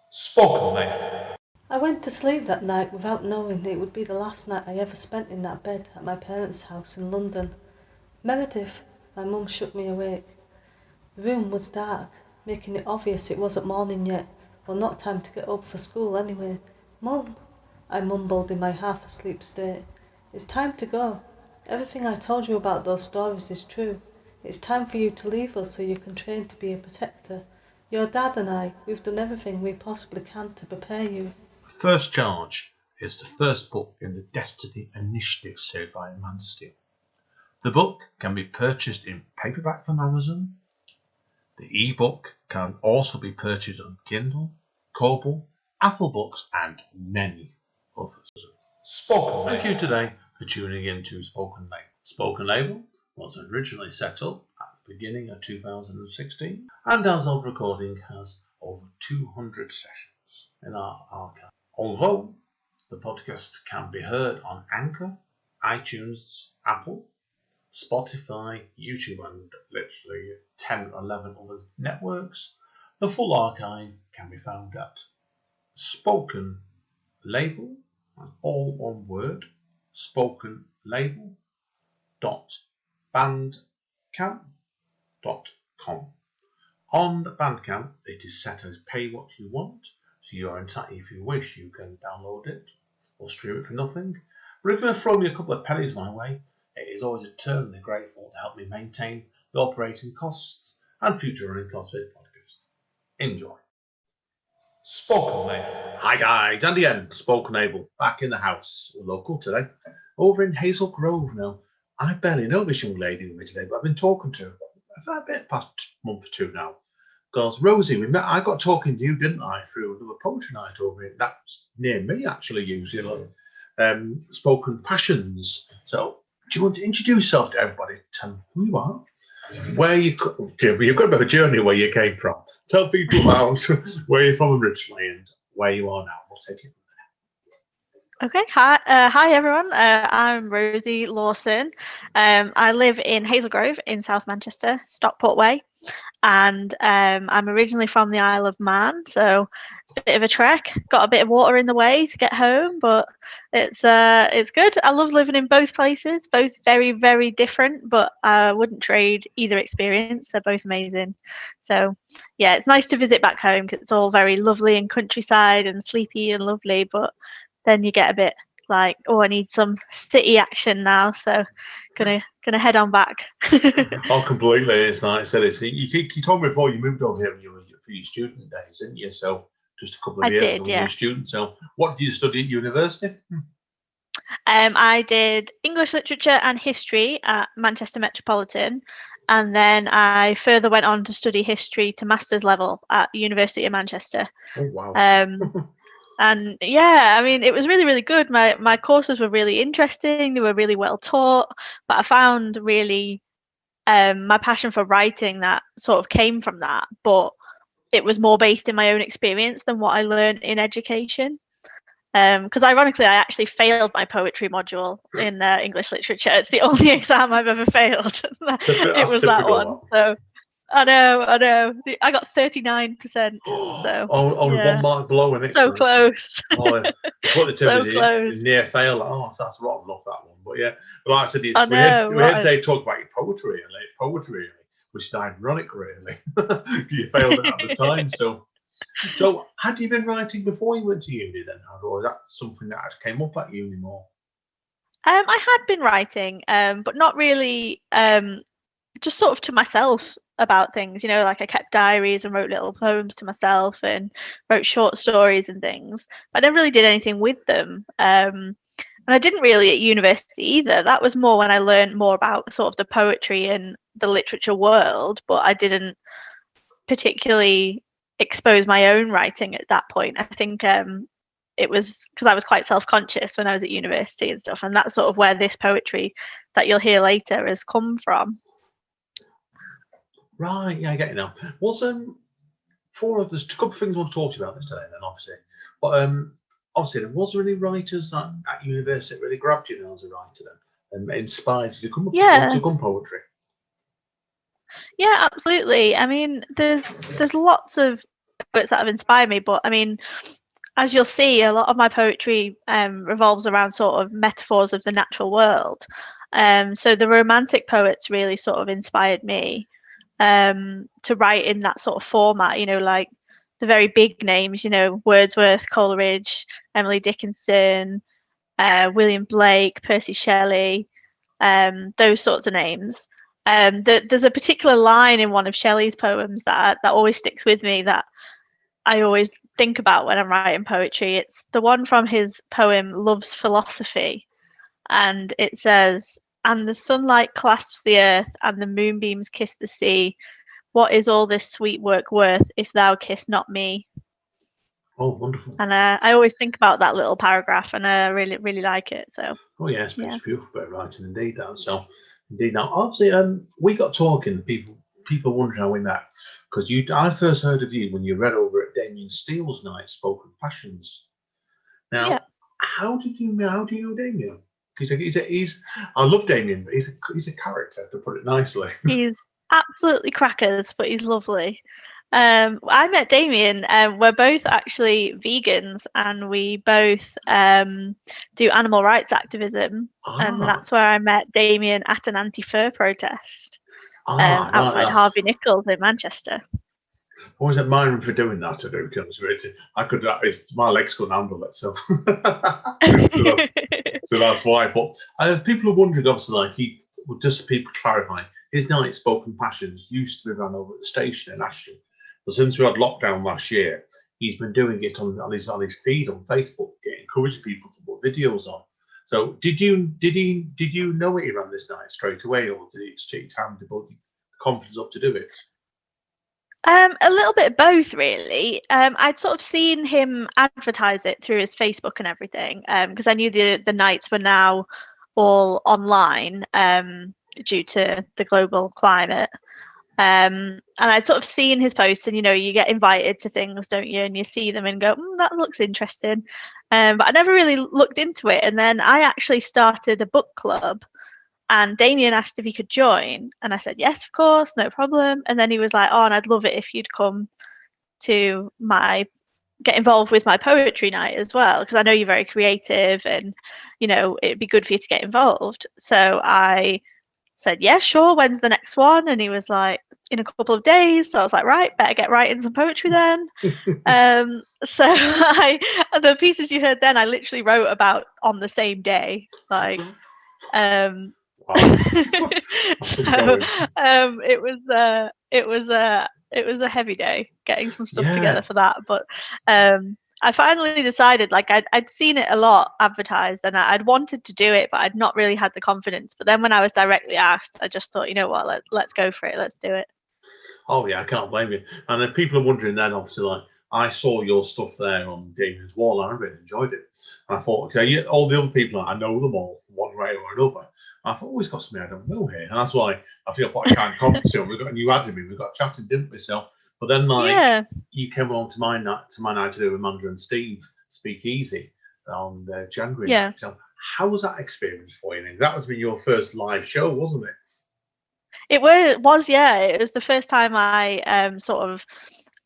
Spoken Labour. I went to sleep that night without knowing it would be the last night I ever spent in that bed at my parents' house in London. Meredith, my mum shook me awake. The room was dark, making it obvious it wasn't morning yet, or not time to get up for school anyway. Mum, I mumbled in my half-asleep state. It's time to go. Everything I told you about those stories is true. It's time for you to leave us so you can train to be a protector. Your dad and I, we've done everything we possibly can to prepare you. First Charge is the first book in the Destiny Initiative series by Amanda Steele. The book can be purchased in paperback from Amazon. The ebook can also be purchased on Kindle, Kobo, Apple Books, and many others. Spoken Thank you today for tuning in to Spoken Label. Spoken Label was originally set up at the beginning of 2016 and as of recording has over 200 sessions in our archive. Although the podcast can be heard on Anchor, iTunes, Apple, Spotify, YouTube, and literally 10 or 11 other networks, the full archive can be found at Spoken Label, all one word, spokenlabel.bandcamp.com. On Bandcamp, it is set as pay what you want, so you are entitled, if you wish, you can download it or stream it for nothing. But if you throw me a couple of pennies my way, it is always eternally grateful to help me maintain the operating costs and future running costs of this podcast. Enjoy. Spoken Label. Hi guys, Andy N, Spoken Label, back in the house, local today, over in Hazel Grove now. I barely know this young lady with me today, but I've been talking to her for a bit past month or two now. Because Rosie, I got talking to you, didn't I, through another poetry night over here. That's near me, actually, usually. Spoken Passions. So, do you want to introduce yourself to everybody? Tell them who you are, where you've got a bit of a journey where you came from. Tell people about where you're from originally and where you are now. We'll take it. Okay, hi everyone. I'm Rosie Lawson. I live in Hazel Grove in South Manchester, Stockport Way, and I'm originally from the Isle of Man, so it's a bit of a trek. Got a bit of water in the way to get home, but it's good. I love living in both places, both very, very different, but I wouldn't trade either experience. They're both amazing. So yeah, it's nice to visit back home because it's all very lovely and countryside and sleepy and lovely, but then you get a bit like, oh, I need some city action now, so gonna head on back. Oh, completely. It's like I said, you told me before you moved over here for your student days, didn't you? So just a couple of years ago when you were a student. So what did you study at university? I did English literature and history at Manchester Metropolitan, and then I further went on to study history to master's level at University of Manchester. Oh wow. And yeah, I mean, it was really, really good. My courses were really interesting. They were really well taught, but I found really my passion for writing that sort of came from that, but it was more based in my own experience than what I learned in education. Because ironically, I actually failed my poetry module in English literature. It's the only exam I've ever failed. It was that one. So I know. I got 39%. So yeah. 1 mark below, isn't it? So close. Oh, what the term is close. Near fail. Oh, that's rotten off that one. But yeah, but like I said, we had to talk about your poetry, which is ironic, really. You failed it at the time. So had you been writing before you went to uni then, or was that something that came up at uni more? I had been writing, but not really. Just sort of to myself about things, like I kept diaries and wrote little poems to myself and wrote short stories and things. But I never really did anything with them. And I didn't really at university either. That was more when I learned more about sort of the poetry and the literature world, but I didn't particularly expose my own writing at that point. I think it was because I was quite self-conscious when I was at university and stuff, and that's sort of where this poetry that you'll hear later has come from. Right, yeah, I get it now. Was there's a couple of things I want to talk to you about this today, then obviously. But obviously, was there any writers that at university that really grabbed you as a writer then, and inspired you to become poetry? Yeah, absolutely. I mean, there's lots of poets that have inspired me. But I mean, as you'll see, a lot of my poetry revolves around sort of metaphors of the natural world. So the romantic poets really sort of inspired me to write in that sort of format, like the very big names, Wordsworth, Coleridge, Emily Dickinson, William Blake, Percy Shelley, those sorts of names. There's a particular line in one of Shelley's poems that always sticks with me, that I always think about when I'm writing poetry. It's the one from his poem Love's Philosophy, and it says, "And the sunlight clasps the earth, and the moonbeams kiss the sea. What is all this sweet work worth, if thou kiss not me?" Oh, wonderful. And I always think about that little paragraph, and I really, really like it. So. Oh yes, it's a beautiful bit of writing indeed. That so indeed. Now, obviously, we got talking. People wondering how we met, because I first heard of you when you read over at Damien Steele's night, Spoken Passions. Now, how do you know Damien? He's I love Damien, but he's a character, to put it nicely. He's absolutely crackers, but he's lovely. I met Damien. We're both actually vegans, and we both do animal rights activism. And that's where I met Damien, at an anti-fur protest outside Harvey Nichols in Manchester. I always admire him for doing that. To do, I could. My legs couldn't handle it, so so that's why. But people are wondering, obviously, just people clarifying, his night Spoken Passions used to be run over at the station in Ashton. But since we had lockdown last year, he's been doing it on his feed on Facebook, encouraging people to put videos on. So did you know he ran this night straight away, or did it take time to build confidence up to do it? A little bit of both, really. I'd sort of seen him advertise it through his Facebook and everything, because I knew the nights were now all online due to the global climate. And I'd sort of seen his posts, and you get invited to things, don't you? And you see them and go, that looks interesting. But I never really looked into it. And then I actually started a book club, and Damien asked if he could join, and I said yes, of course, no problem. And then he was like, and I'd love it if you'd come to get involved with my poetry night as well, because I know you're very creative, and it'd be good for you to get involved. So I said, yeah, sure, when's the next one? And he was like, in a couple of days. So I was like, right, better get writing some poetry then. So the pieces you heard then, I literally wrote about on the same day. Like, so it was a heavy day getting some stuff together for that. But I finally decided, like, I'd seen it a lot advertised, and I'd wanted to do it, but I'd not really had the confidence. But then when I was directly asked, I just thought, you know what, let's go for it. Let's do it. Oh yeah, I can't blame you. And then people are wondering then, obviously, like, I saw your stuff there on Damien's wall, and I really enjoyed it. And I thought, okay, all the other people, I know them all one way or another. And I thought, he's got something I don't know here. And that's why I feel quite kind of confident. You added me, we got chatting, didn't we? So, but then you came along to my night to do with Amanda and Steve Speak Easy on January. Yeah. So how was that experience for you? That was your first live show, wasn't it? It was, yeah. It was the first time I sort of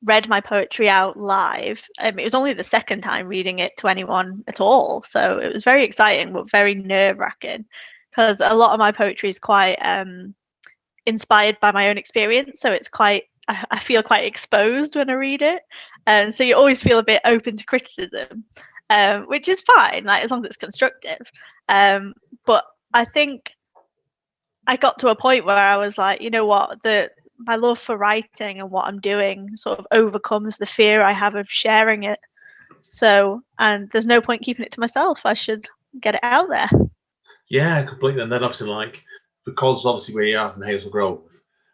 read my poetry out live. It was only the second time reading it to anyone at all. So it was very exciting, but very nerve-wracking, because a lot of my poetry is quite inspired by my own experience. So it's I feel quite exposed when I read it. And so you always feel a bit open to criticism, which is fine, like, as long as it's constructive. But I think I got to a point where I was like, you know what, my love for writing and what I'm doing sort of overcomes the fear I have of sharing it. So, and there's no point keeping it to myself. I should get it out there. Yeah, completely. And then obviously, like, because obviously we are from Hazel Grove,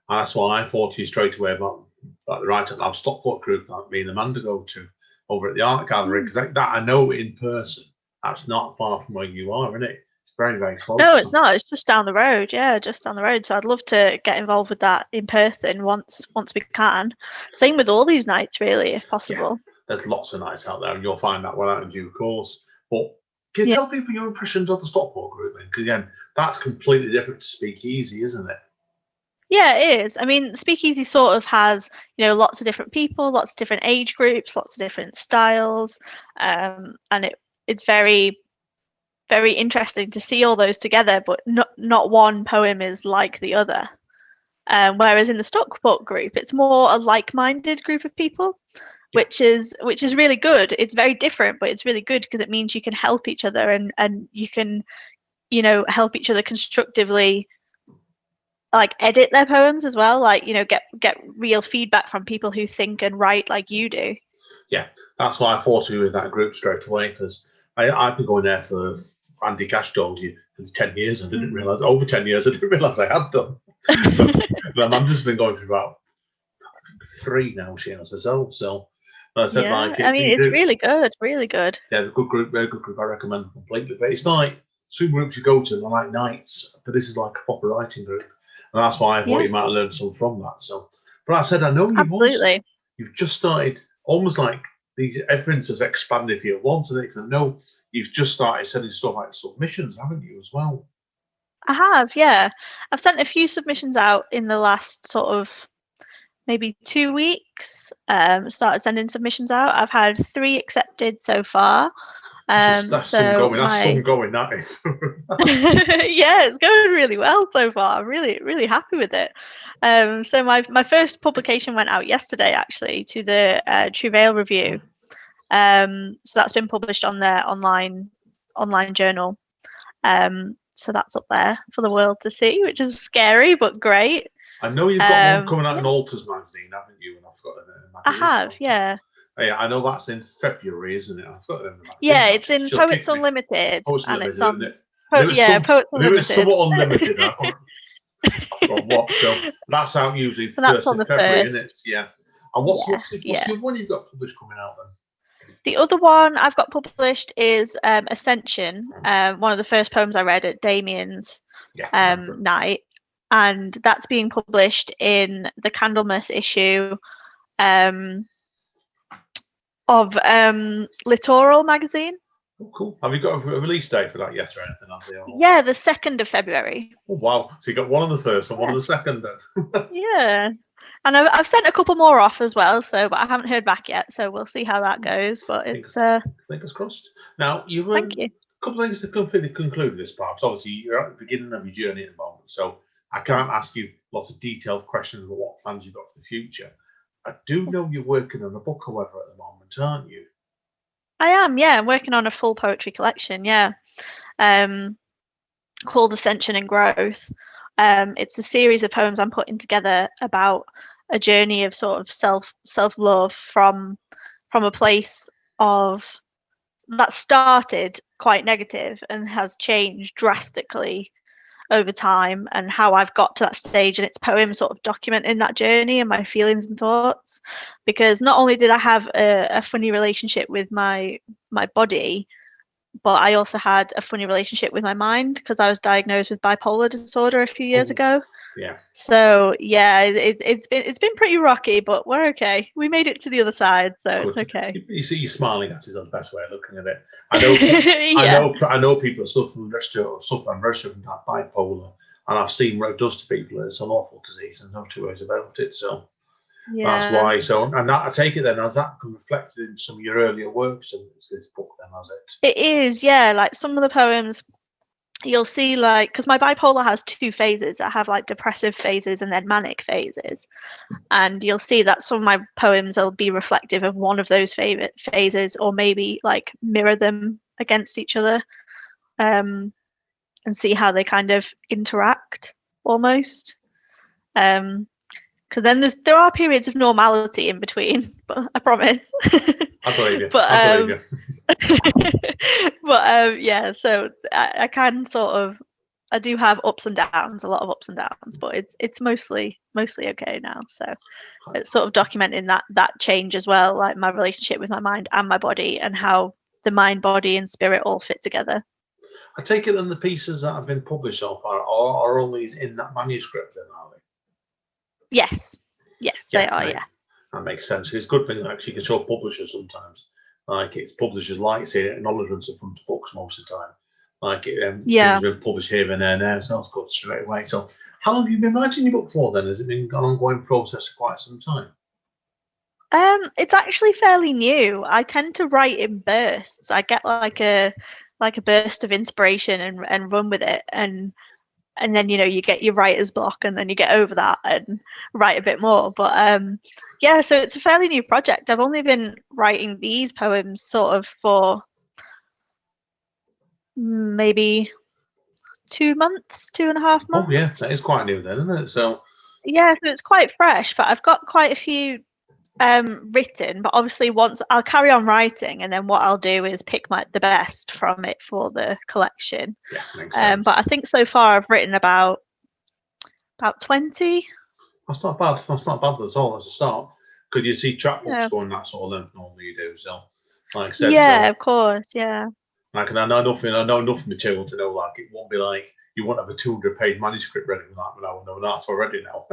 and that's why I thought to you straight away about the Write Out Stockport group that me and Amanda go to over at the art gallery, because that I know in person. That's not far from where you are, isn't it? Very, very close. No, it's not. It's just down the road. Yeah, just down the road. So I'd love to get involved with that in person once we can. Same with all these nights, really, if possible. Yeah, there's lots of nights out there, and you'll find that one out in due course. But can you tell people your impressions of the Stockport group, then? Because again, that's completely different to Speak Easy, isn't it? Yeah, it is. I mean, Speakeasy sort of has, lots of different people, lots of different age groups, lots of different styles, and it's very, very interesting to see all those together. But not one poem is like the other. Whereas in the Stockport group, it's more a like-minded group of people, which is really good. It's very different, but it's really good because it means you can help each other and you can, help each other constructively, like edit their poems as well, like get real feedback from people who think and write like you do. Yeah, that's why I thought of you with that group straight away, because I've been going there for, Andy Cash told you, for 10 years. I didn't realise, over 10 years, I didn't realise I had done. But I've just been going through about 3 now, she has herself. So, I said, Yeah, I mean, it's really good, really good. Yeah, the good group, very good group. I recommend them completely. But it's like some groups you go to, they're like nights, but this is like a proper writing group, and that's why I thought you might have learned some from that. So, but I said, I know you've just started, almost like everything's has expanded for you once, and I know you've just started sending stuff like submissions, haven't you, as well? I have, yeah. I've sent a few submissions out in the last sort of maybe 2 weeks. Started sending submissions out. I've had 3 accepted so far. That's some going. That's some going. That is. Yeah, it's going really well so far. I'm really, really happy with it. So my first publication went out yesterday, actually, to the Travail Review. So that's been published on their online journal. So that's up there for the world to see, which is scary but great. I know you've got one coming out in Alters magazine, haven't you? And I've got it in I have, yeah. Yeah, I know that's in February, isn't it? I've got it in the magazine. Yeah, it's in Poets Unlimited. Poets Unlimited, it's on, isn't it? Poets Unlimited. It was somewhat unlimited. I forgot what. So that's out usually 1st of February, isn't it? Yeah. And what's the other one you've got published coming out then? The other one I've got published is Ascension, one of the first poems I read at Damien's night. And that's being published in the Candlemas issue of Littoral magazine. Oh, cool. Have you got a release date for that yet or anything? Yeah, the 2nd of February. Oh, wow. So you got one on the 1st and one on the 2nd then. Yeah. And I've sent a couple more off as well, but I haven't heard back yet, so we'll see how that goes. But it's fingers crossed. Now thank you. A couple of things to conclude this part. Obviously, you're at the beginning of your journey at the moment, so I can't ask you lots of detailed questions about what plans you've got for the future. I do know you're working on a book, however, at the moment, aren't you? I am, yeah. I'm working on a full poetry collection, yeah, called Ascension and Growth. It's a series of poems I'm putting together about a journey of sort of self-love from a place of that started quite negative and has changed drastically over time, and how I've got to that stage, and it's poems sort of documenting that journey and my feelings and thoughts, because not only did I have a funny relationship with my body, but I also had a funny relationship with my mind because I was diagnosed with bipolar disorder a few years ago. Yeah. So yeah, it's been pretty rocky, but we're okay. We made it to the other side, so Good. It's okay. You see, you smiling. That is the best way of looking at it. I know. I know people that suffer from that bipolar, and I've seen what it does to people. It's an awful disease, and no two ways about it. So that's why. So, and that, I take it then, has that reflected in some of your earlier works in this book? Then, has it? It is, yeah. Like some of the poems, you'll see, like, because my bipolar has 2 phases. I have like depressive phases and then manic phases, and you'll see that some of my poems will be reflective of one of those phases, or maybe like mirror them against each other, and see how they kind of interact almost. Because then there are periods of normality in between, but I promise. I believe you. I believe you. But yeah, so I can sort of, I do have ups and downs, a lot of ups and downs, but it's mostly okay now. So it's sort of documenting that change as well, like my relationship with my mind and my body, and how the mind, body, and spirit all fit together. I take it that the pieces that have been published so far are always in that manuscript, then, are they? Yes, they are. Yeah, that makes sense. It's a good thing that actually you can show publishers sometimes. Like it's publishers like say acknowledgements of front books most of the time. Like things Yeah. have been published here and there now, so that's good straight away. So how long have you been writing your book for then? Has it been an ongoing process for quite some time? It's actually fairly new. I tend to write in bursts. I get like a burst of inspiration and run with it, and then you get your writer's block, and then you get over that and write a bit more. But yeah, so it's a fairly new project. I've only been writing these poems sort of for maybe 2 months, 2.5 months. Oh yeah, that is quite new then, isn't it? So yeah, so it's quite fresh, but I've got quite a few written, but obviously once I'll carry on writing, and then what I'll do is pick the best from it for the collection. yeah, makes sense. But I think so far I've written about 20. That's not bad. That's not bad at all as a start. Because you see chapbooks Yeah. going that sort of length normally you do. So like I said, Yeah, so of course, yeah. like, and I know enough material to know like it won't be like you won't have a 200-page manuscript ready for that, but I know that already now.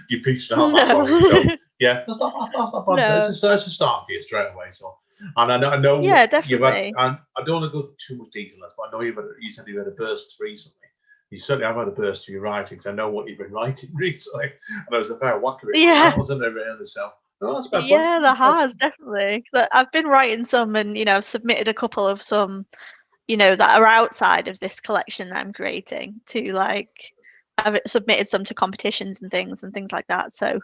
You pieced it out that No. way. So yeah, that's not bad. No. It's a start for you straight away. So and I know Yeah, definitely. and I don't want to go too much detail, but I know you said you had a burst recently. You certainly have had a burst of your writing because I know what you've been writing recently. And I was a fair whack of it. Yeah. Wasn't it really? So no, that's fair Yeah, point. there has definitely. I've been writing some, and I've submitted a couple of some, that are outside of this collection that I'm creating to like. I've submitted some to competitions and things like that. So,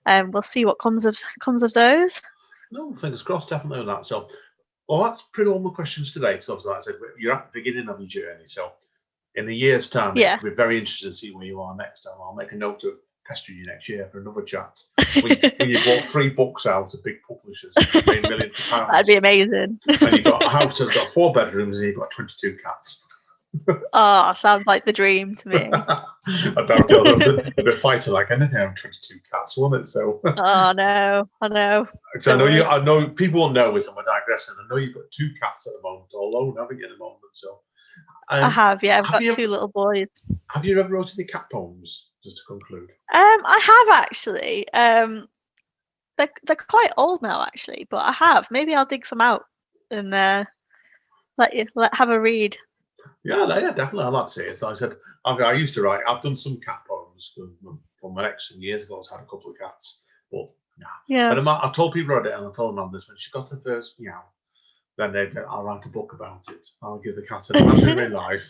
we'll see what comes of those. No, fingers crossed, definitely on that. So, well, that's pretty all my questions today. Because obviously, like I said, you're at the beginning of your journey. So, in a year's time, Yeah. it'll be very interesting to see where you are next time. I'll make a note of pestering you next year for another chat. When you bought 3 books out of big publishers, paying millions of pounds. That'd be amazing. And you've got a house that's got 4 bedrooms and you've got 22 cats. Oh, sounds like the dream to me. I doubt they'll be fighting like anything on 22 cats, won't it? So. Oh no, I know. So I know people will know this, and we're digressing. I know you've got 2 cats at the moment, or alone, haven't you, at the moment? So. I have, yeah. I've got 2 little boys. Have you ever wrote any cat poems? Just to conclude. I have actually. They're quite old now, actually, but I have. Maybe I'll dig some out and have a read. Yeah, definitely. I'd like to see it. So I said, I used to write. I've done some cat poems from my ex some years ago. I had a couple of cats, but yeah. But I told people about it, and I told them this when she got her first meow. Then I'll write a book about it. I'll give the cat an imaginary life.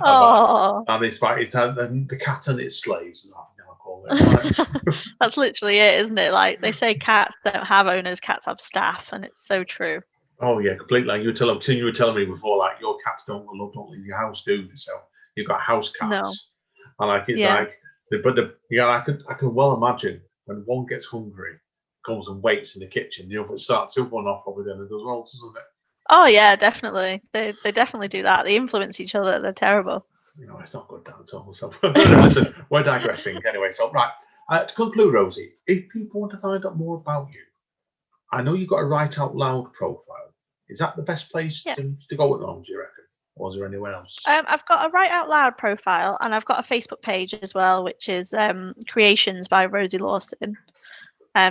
Oh. And it's the cat and its slaves. I'll call it. Right? That's literally it, isn't it? Like they say, cats don't have owners, cats have staff, and it's so true. Oh yeah, completely. Like you were telling me before, like your cats don't leave your house, do they? So you've got house cats, and like it's like, I can well imagine when one gets hungry, comes and waits in the kitchen, the other one off over there and does well, doesn't it? Oh yeah, definitely. They definitely do that. They influence each other. They're terrible. It's not good at all. So listen, we're digressing anyway. So right, to conclude, Rosie, if people want to find out more about you, I know you've got a Write Out Loud profile. Is that the best place to go at the moment, do you reckon? Or is there anywhere else? I've got a Write Out Loud profile, and I've got a Facebook page as well, which is Creations by Rosie Lawson.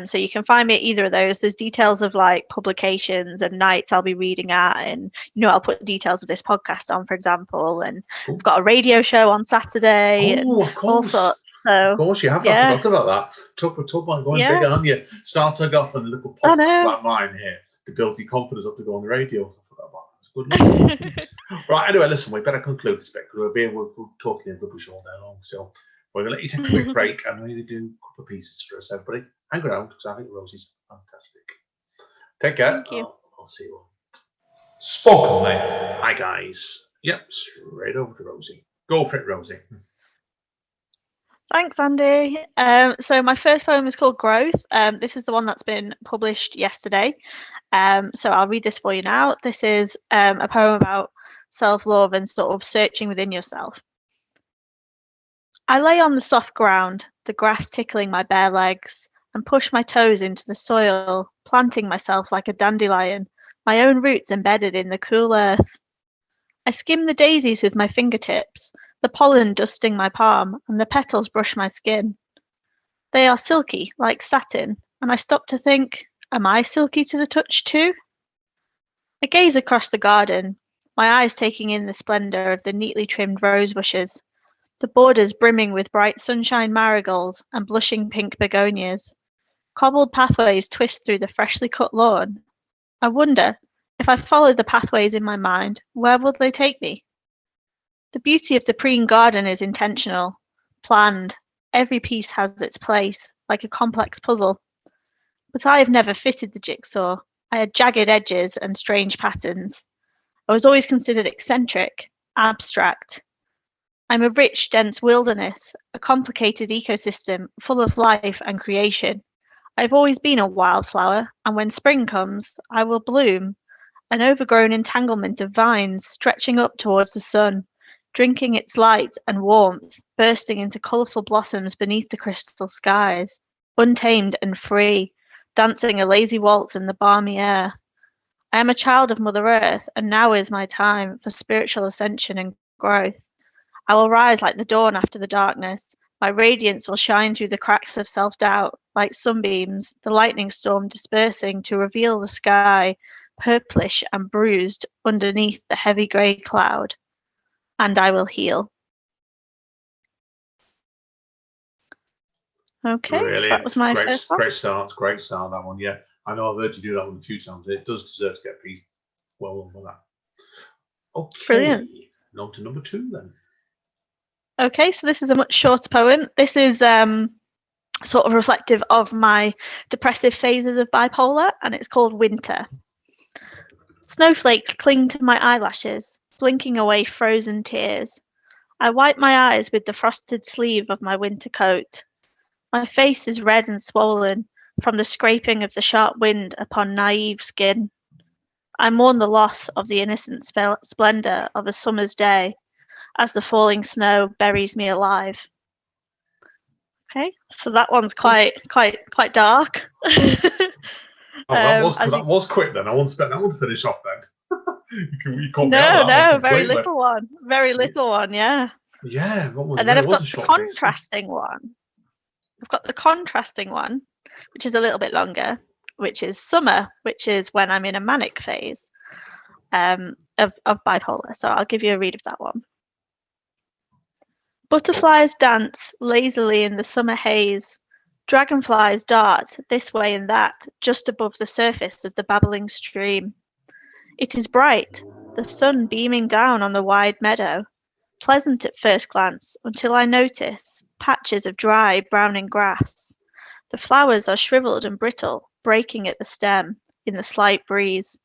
So you can find me at either of those. There's details of like publications and nights I'll be reading at, and I'll put details of this podcast on, for example. And I've got a radio show on Saturday. Oh, of course. All sorts. So, of course, you have. I forgot about that. Talk about going big, haven't you? Start off on a little podcast like mine here to build your confidence up to go on the radio. I forgot about that. It's good. Right. Anyway, listen, we better conclude this bit because we're talking in rubbish all day long. So we're going to let you take a quick break and really do a couple of pieces for us, everybody. Hang around because I think Rosie's fantastic. Take care. Thank you. I'll see you all. Spoken, mate. Hi, guys. Yep, straight over to Rosie. Go for it, Rosie. Thanks, Andy. So my first poem is called Growth. This is the one that's been published yesterday. So I'll read this for you now. This is a poem about self-love and sort of searching within yourself. I lay on the soft ground, the grass tickling my bare legs, and push my toes into the soil, planting myself like a dandelion, my own roots embedded in the cool earth. I skim the daisies with my fingertips, the pollen dusting my palm, and the petals brush my skin. They are silky, like satin, and I stop to think, am I silky to the touch too? I gaze across the garden. my eyes taking in the splendour of the neatly trimmed rose bushes, the borders brimming with bright sunshine marigolds and blushing pink begonias. Cobbled pathways twist through the freshly cut lawn. I wonder, if I followed the pathways in my mind, where would they take me? The beauty of the Preen garden is intentional, planned. Every piece has its place, like a complex puzzle. But I have never fitted the jigsaw. I had jagged edges and strange patterns. I was always considered eccentric, abstract. I'm a rich, dense wilderness, a complicated ecosystem full of life and creation. I've always been a wildflower, and when spring comes, I will bloom, an overgrown entanglement of vines stretching up towards the sun, drinking its light and warmth, bursting into colourful blossoms beneath the crystal skies, untamed and free, dancing a lazy waltz in the balmy air. I am a child of Mother Earth, and now is my time for spiritual ascension and growth. I will rise like the dawn after the darkness. My radiance will shine through the cracks of self-doubt, like sunbeams, the lightning storm dispersing to reveal the sky, purplish and bruised underneath the heavy grey cloud. And I will heal. Okay, Brilliant. so that was my first one. Great start, that one. Yeah, I know I've heard you do that one a few times. It does deserve to get a piece. Well done for that. Okay, Brilliant. on to number 2 then. Okay, so this is a much shorter poem. This is sort of reflective of my depressive phases of bipolar, and it's called Winter. Snowflakes cling to my eyelashes, blinking away frozen tears. I wipe my eyes with the frosted sleeve of my winter coat. My face is red and swollen from the scraping of the sharp wind upon naive skin. I mourn the loss of the innocent splendour of a summer's day as the falling snow buries me alive. Okay, so that one's quite dark. That was quick then. I won't spend that one to finish off then. you caught me out No, very little one. Very little one, yeah. Yeah, and then I've got the contrasting one. I've got the contrasting one, which is a little bit longer, which is summer, which is when I'm in a manic phase of bipolar. So I'll give you a read of that one. Butterflies dance lazily in the summer haze. Dragonflies dart this way and that, just above the surface of the babbling stream. It is bright, the sun beaming down on the wide meadow, pleasant at first glance until I notice patches of dry, browning grass. The flowers are shriveled and brittle, breaking at the stem in the slight breeze.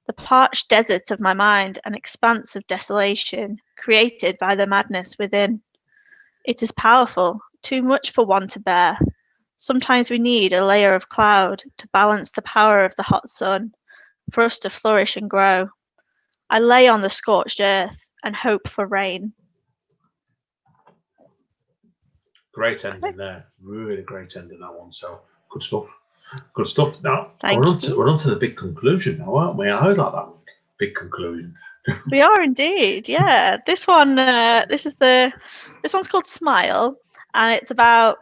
The parched desert of my mind, an expanse of desolation created by the madness within. It is powerful, too much for one to bear. Sometimes we need a layer of cloud to balance the power of the hot sun, for us to flourish and grow. I lay on the scorched earth and hope for rain. Great ending there. Really great ending, that one. So good stuff. Good stuff. Now we're on to the big conclusion now, aren't we? I always like that one. Big conclusion. We are indeed, yeah. This one, this one's called Smile, and it's about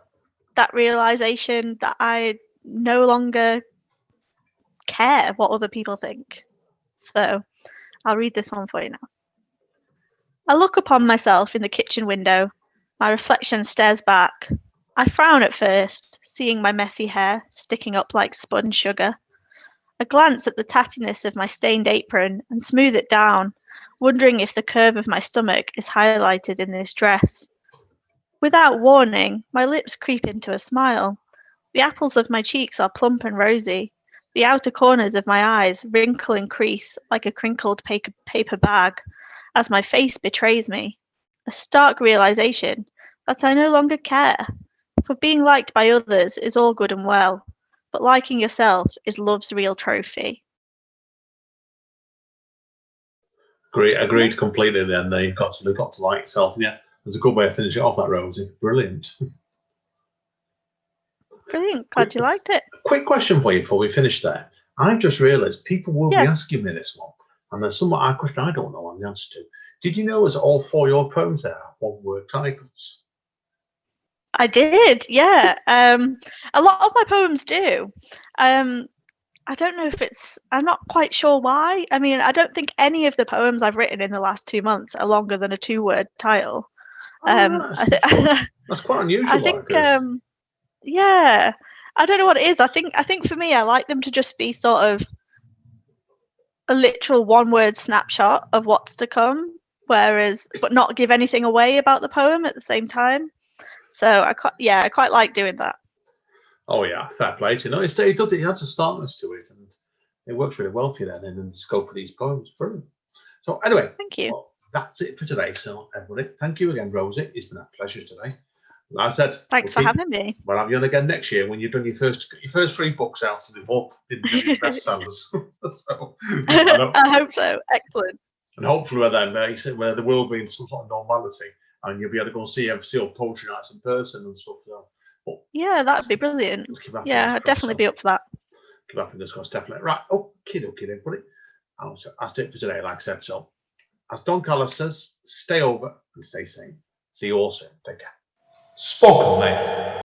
that realization that I no longer care what other people think. So I'll read this one for you now. I look upon myself in the kitchen window. My reflection stares back. I frown at first, seeing my messy hair sticking up like spun sugar. I glance at the tattiness of my stained apron and smooth it down, wondering if the curve of my stomach is highlighted in this dress. Without warning, my lips creep into a smile. The apples of my cheeks are plump and rosy. The outer corners of my eyes wrinkle and crease like a crinkled paper bag as my face betrays me. A stark realization that I no longer care. For being liked by others is all good and well, but liking yourself is love's real trophy. Agreed completely then. You've got to like yourself. Yeah, there's a good way of finishing off that, Rosie. Brilliant. Brilliant. Glad you liked it. Quick question for you before we finish there. I've just realised people will be asking me this one, and there's some question I don't know the answer to. Did you know as all 4 your poems there are one-word titles? I did, yeah. A lot of my poems do. I don't know if I'm not quite sure why. I mean, I don't think any of the poems I've written in the last 2 months are longer than a 2-word title. Oh, I, that's quite I unusual, think, because yeah, I don't know what it is. I think for me, I like them to just be sort of a literal 1-word snapshot of what's to come, but not give anything away about the poem at the same time. So I quite like doing that. oh yeah, fair play to you. No, it does. It has a startness to it, and it works really well for you then in the scope of these poems. Brilliant. So anyway, Thank you. well, that's it for today. So everybody, thank you again, Rosie. It's been a pleasure today. Like I said, Thanks for having me. we'll have you on again next year when you've done your first 3 books out and they've both been bestsellers. So, I hope so. Excellent. and hopefully then where the world will be in some sort of normality, and you'll be able to go and see your poetry nights in person and stuff. So, but Yeah, that'd be brilliant. let's keep our Yeah, fingers I'd crossed, definitely so be up for that. keep our fingers crossed, definitely. Right, okay, everybody. That's it for today, like I said. So, as Don Carlos says, stay over and stay sane. See you all soon. Take care. Spoken, mate.